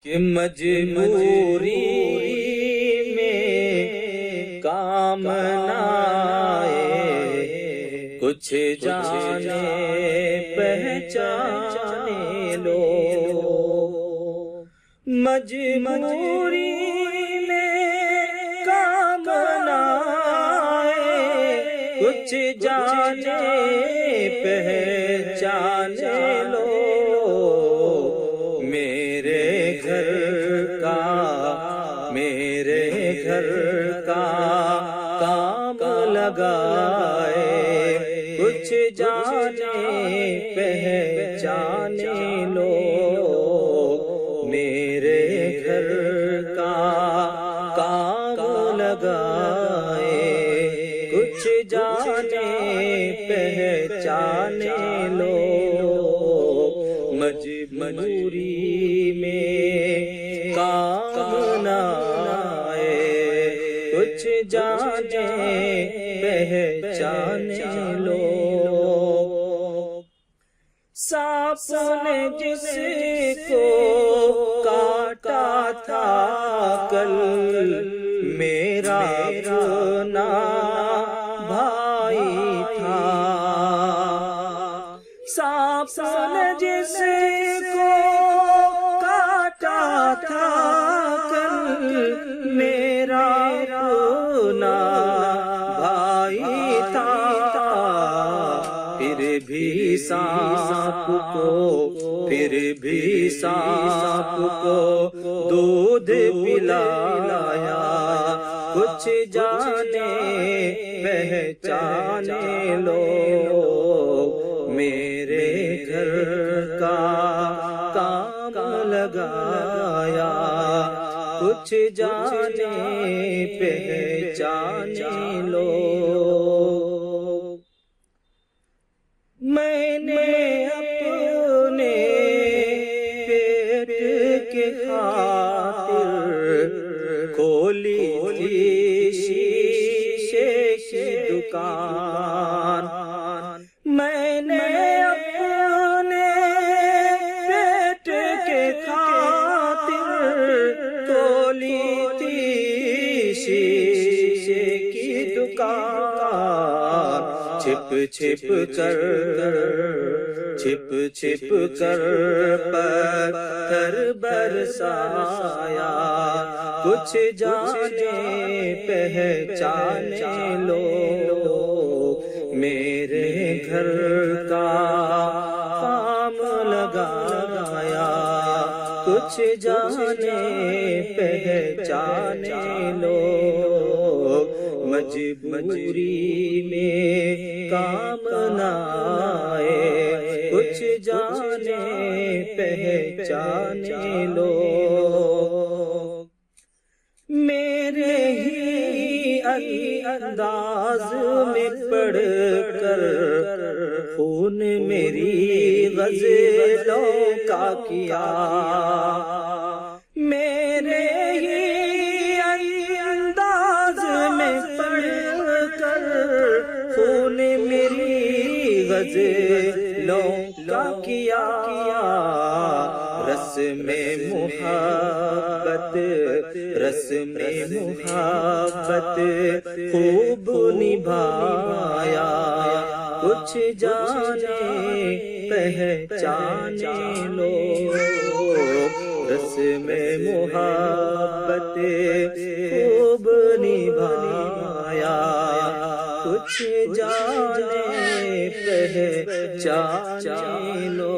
کہ مجبوری میں کام نہ آئے، کچھ جانے پہچانے لو۔ مجبوری میں کام نہ آئے، کچھ جانے پہچانے لو۔ میرے گھر کا کام لگائے، کچھ جانے پہچانے لو۔ میرے گھر کا کام لگائے، کچھ جانے پہچانے لو۔ مجبوری میں کام نہ آئے، کچھ جانے پہچانے لو۔ سانپ نے جس کو کاٹا تھا کل، میرا اپنا بھائی تھا۔ سانپ نے جس کو کاٹا تھا کل، میرا اپنا بھائی تھا۔ پھر بھی سانپ کو دودھ پلایا، کچھ جانے پہچانے لو۔ میرے گھر کا کام لگایا، کچھ جانے پہچانے لو۔ میں نے اپنے پیٹ کے خاطر کھولی شیشے کی دکان۔ میں نے اپنے پیٹ کے خاطر کھولی تھی شیشے کی دکان۔ چھپ چھپ کر پتھر برسایا، کچھ جانے پہچانے لو۔ میرے گھر کا کام لگایا، کچھ جانے پہچانے لو۔ مجبوری میں کام نہ آئے، کچھ جانے پہچانے لو۔ میرے ہی انداز میں پڑھ کر خون میری غزلوں کا کیا۔ میرے ہی انداز میں پڑھ کر خون میری غزلوں کا کیا۔ رسم محبت خوب نبھایا، کچھ جانے پہچانے لو۔ رسم محبت خوب نبھایا، کچھ جانے پہچانے لو۔